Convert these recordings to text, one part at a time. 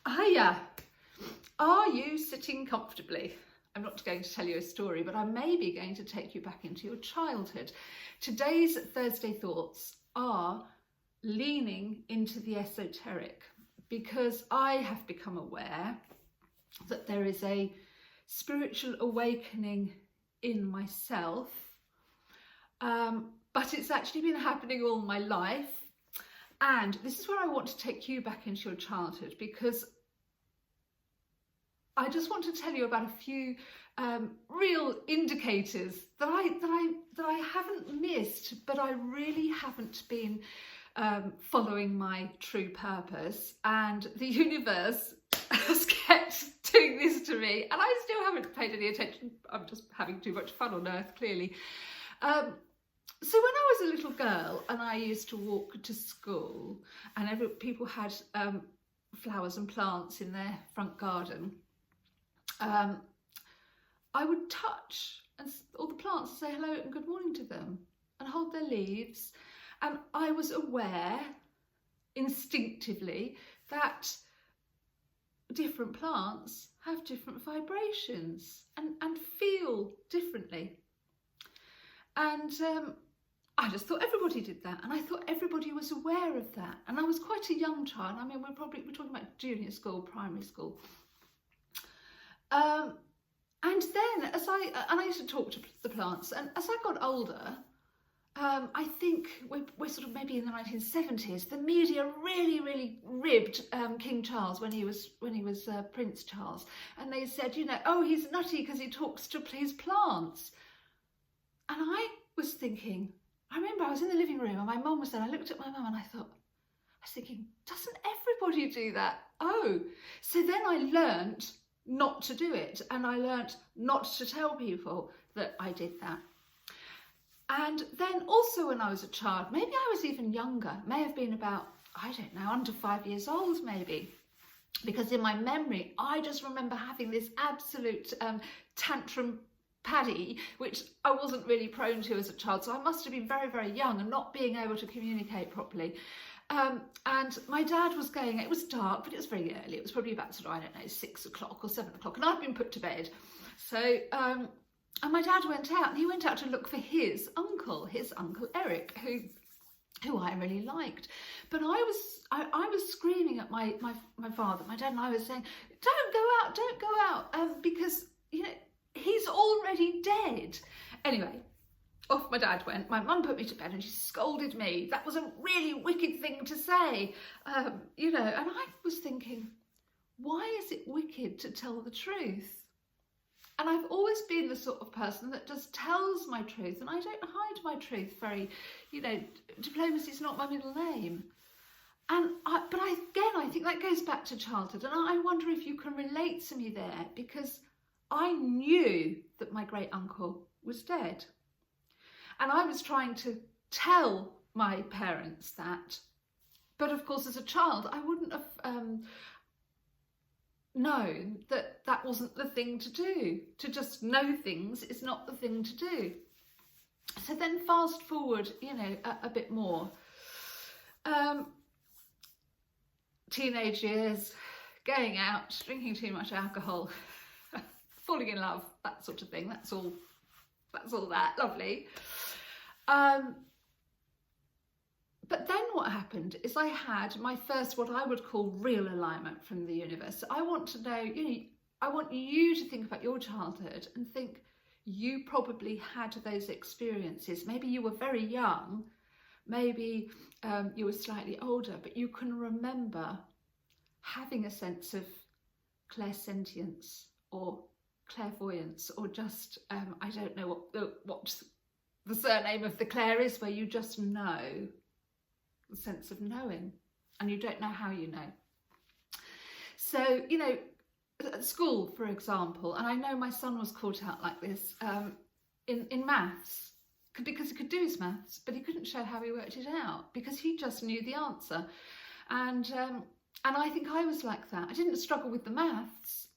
Hiya! Are you sitting comfortably? I'm not going to tell you a story, but I may be going to take you back into your childhood. Today's Thursday Thoughts are leaning into the esoteric, because I have become aware that there is a spiritual awakening in myself, but it's actually been happening all my life. And this is where I want to take you back into your childhood, because I just want to tell you about a few real indicators that I haven't missed, but I really haven't been following my true purpose, and the universe has kept doing this to me, and I still haven't paid any attention. I'm just having too much fun on earth, clearly. So when I was a little girl and I used to walk to school, and people had flowers and plants in their front garden, I would touch all the plants and say hello and good morning to them and hold their leaves, and I was aware instinctively that different plants have different vibrations and feel differently. And I just thought everybody did that, and I thought everybody was aware of that. And I was quite a young child. I mean, we're talking about junior school, primary school. And then I used to talk to the plants, and as I got older, I think we're sort of maybe in the 1970s, the media really ribbed King Charles when he was Prince Charles, and they said, you know, oh, he's nutty because he talks to his plants. And I was thinking, I remember I was in the living room and my mum was there. I looked at my mum and I was thinking, doesn't everybody do that? Oh, so then I learnt not to do it, and I learnt not to tell people that I did that. And then also when I was a child, maybe I was even younger, may have been about, I don't know, under 5 years old maybe, because in my memory, I just remember having this absolute tantrum paddy, which I wasn't really prone to as a child. So I must have been very young and not being able to communicate properly. And my dad was going, it was dark, but it was very early. It was probably about sort of, I don't know, 6 o'clock or 7 o'clock, and I'd been put to bed. So, and my dad went out, and he went out to look for his uncle Eric, who I really liked. But I was screaming at my father, my dad, and I was saying, don't go out, because, you know, he's already dead. Anyway, off my dad went. My mum put me to bed and she scolded me. That was a really wicked thing to say, you know, and I was thinking, why is it wicked to tell the truth? And I've always been the sort of person that just tells my truth, and I don't hide my truth very, you know, diplomacy is not my middle name. But I think that goes back to childhood, and I wonder if you can relate to me there, because I knew that my great uncle was dead. And I was trying to tell my parents that. But of course, as a child, I wouldn't have known that that wasn't the thing to do. To just know things is not the thing to do. So then fast forward, you know, a bit more. Teenage years, going out, drinking too much alcohol, falling in love, that sort of thing. That's all that, lovely. But then what happened is I had my first, what I would call, real alignment from the universe. So I want to know, you know, I want you to think about your childhood and think you probably had those experiences. Maybe you were very young, maybe you were slightly older, but you can remember having a sense of clairsentients or clairvoyance, or just I don't know what the surname of the Claire is, where you just know, the sense of knowing, and you don't know how you know. So, you know, at school, for example, and I know my son was caught out like this in maths, because he could do his maths, but he couldn't show how he worked it out, because he just knew the answer. And I think I was like that. I didn't struggle with the maths.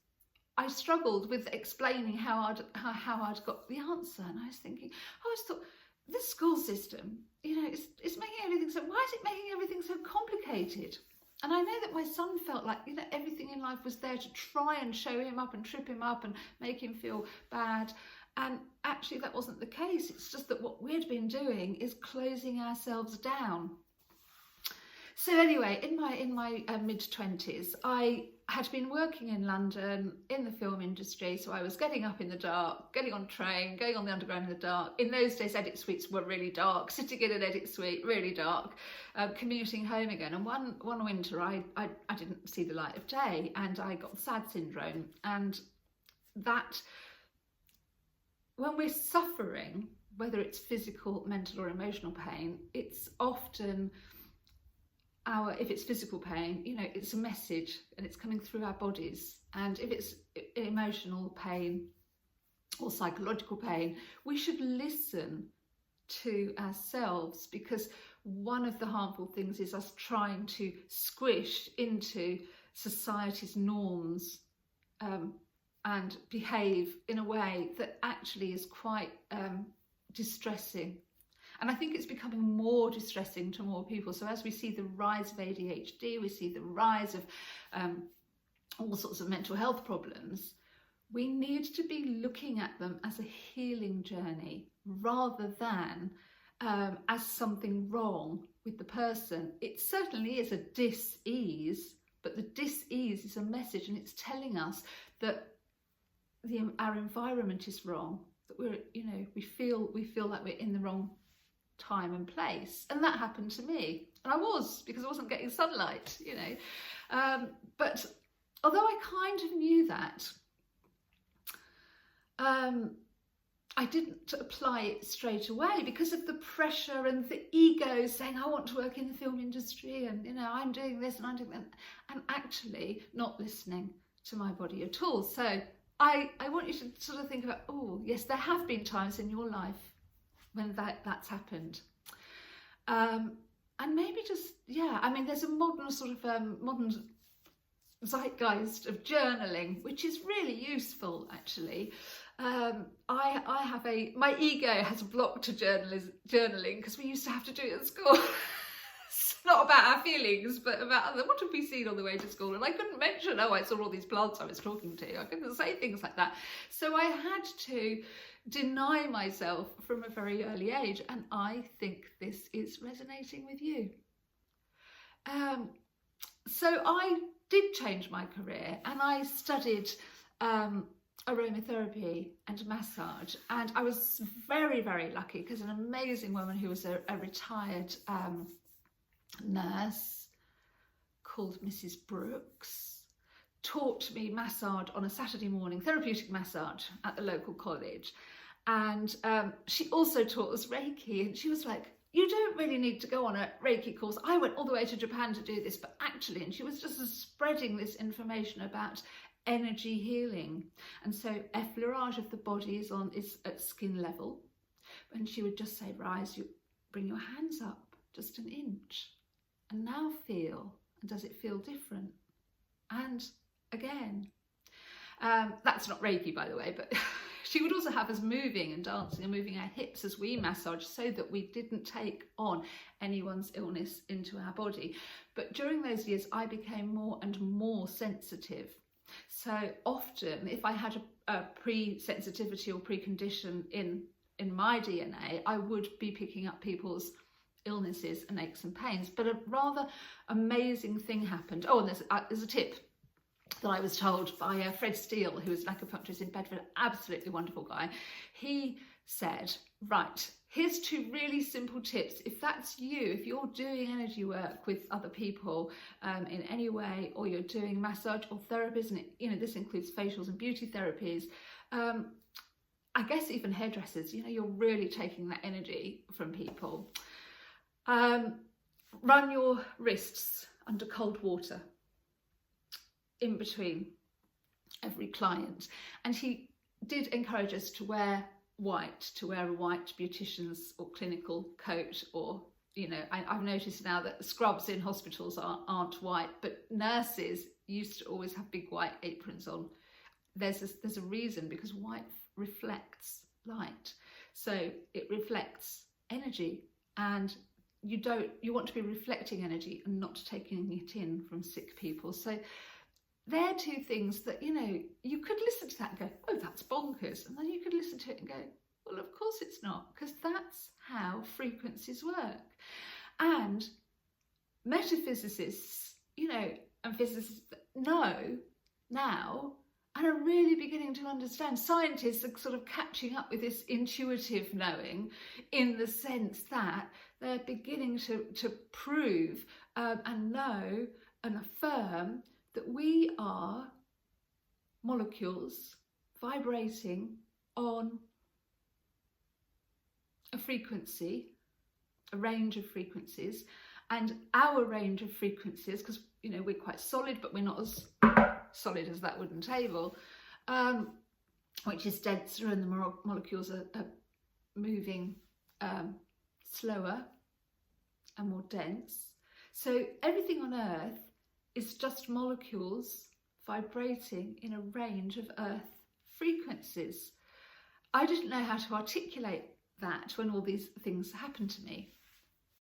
I struggled with explaining how I'd got the answer, and I was thinking, I always thought, this school system, you know, it's making everything so. Why is it making everything so complicated? And I know that my son felt like, you know, everything in life was there to try and show him up and trip him up and make him feel bad. And actually that wasn't the case. It's just that what we'd been doing is closing ourselves down. So anyway, in my mid-20s, I had been working in London in the film industry. So I was getting up in the dark, getting on train, going on the underground in the dark. In those days, edit suites were really dark, sitting in an edit suite, really dark, commuting home again. And one winter, I didn't see the light of day, and I got SAD syndrome. And that, when we're suffering, whether it's physical, mental or emotional pain, it's often if it's physical pain, you know, it's a message and it's coming through our bodies. And if it's emotional pain or psychological pain, we should listen to ourselves, because one of the harmful things is us trying to squish into society's norms and behave in a way that actually is quite distressing. And I think it's becoming more distressing to more people. So as we see the rise of ADHD, we see the rise of all sorts of mental health problems, we need to be looking at them as a healing journey rather than as something wrong with the person. It certainly is a dis-ease, but the dis-ease is a message, and it's telling us that our environment is wrong, that we're, you know, we feel like we're in the wrong time and place. And that happened to me, and I was, because I wasn't getting sunlight, you know. But although I kind of knew that, I didn't apply it straight away because of the pressure and the ego saying, I want to work in the film industry, and, you know, I'm doing this and I'm doing that, and actually not listening to my body at all. So I want you to sort of think about, oh yes, there have been times in your life when that's happened. And maybe just, yeah, I mean, there's a modern sort of modern zeitgeist of journaling, which is really useful, actually. I have my ego has blocked to journaling because we used to have to do it at school. It's not about our feelings, but about what have we seen on the way to school. And I couldn't mention, oh, I saw all these plants I was talking to. I couldn't say things like that. So I had to deny myself from a very early age, and I think this is resonating with you. So I did change my career, and I studied aromatherapy and massage, and I was very, very lucky because an amazing woman who was a retired nurse called Mrs. Brooks taught me massage on a Saturday morning, therapeutic massage at the local college. And she also taught us Reiki, and she was like, you don't really need to go on a Reiki course. I went all the way to Japan to do this, but actually, and she was just spreading this information about energy healing. And so effleurage of the body is at skin level. And she would just say, rise, you bring your hands up just an inch, and now feel, and does it feel different? And again, that's not Reiki, by the way, but she would also have us moving and dancing and moving our hips as we massage, so that we didn't take on anyone's illness into our body. But during those years, I became more and more sensitive. So often, if I had a pre-sensitivity or precondition in my DNA, I would be picking up people's illnesses and aches and pains. But a rather amazing thing happened. Oh, and there's a tip that I was told by Fred Steele, who was an acupuncturist in Bedford, absolutely wonderful guy. He said, right, here's 2 really simple tips. If that's you, if you're doing energy work with other people in any way, or you're doing massage or therapies, and you know, this includes facials and beauty therapies, I guess even hairdressers, you know, you're really taking that energy from people. Run your wrists under cold water in between every client. And he did encourage us to wear a white beautician's or clinical coat, or, you know, I've noticed now that scrubs in hospitals aren't white, but nurses used to always have big white aprons on. There's a reason, because white reflects light, so it reflects energy, and you want to be reflecting energy and not taking it in from sick people. So they're two things that, you know, you could listen to that and go, oh, that's bonkers. And then you could listen to it and go, well, of course it's not, because that's how frequencies work. And metaphysicists, you know, and physicists know now and are really beginning to understand. Scientists are sort of catching up with this intuitive knowing, in the sense that they're beginning to prove and know and affirm that we are molecules vibrating on a frequency, a range of frequencies, and our range of frequencies, because, you know, we're quite solid, but we're not as solid as that wooden table, which is denser, and the molecules are moving slower and more dense. So everything on Earth is just molecules vibrating in a range of Earth frequencies. I didn't know how to articulate that when all these things happened to me.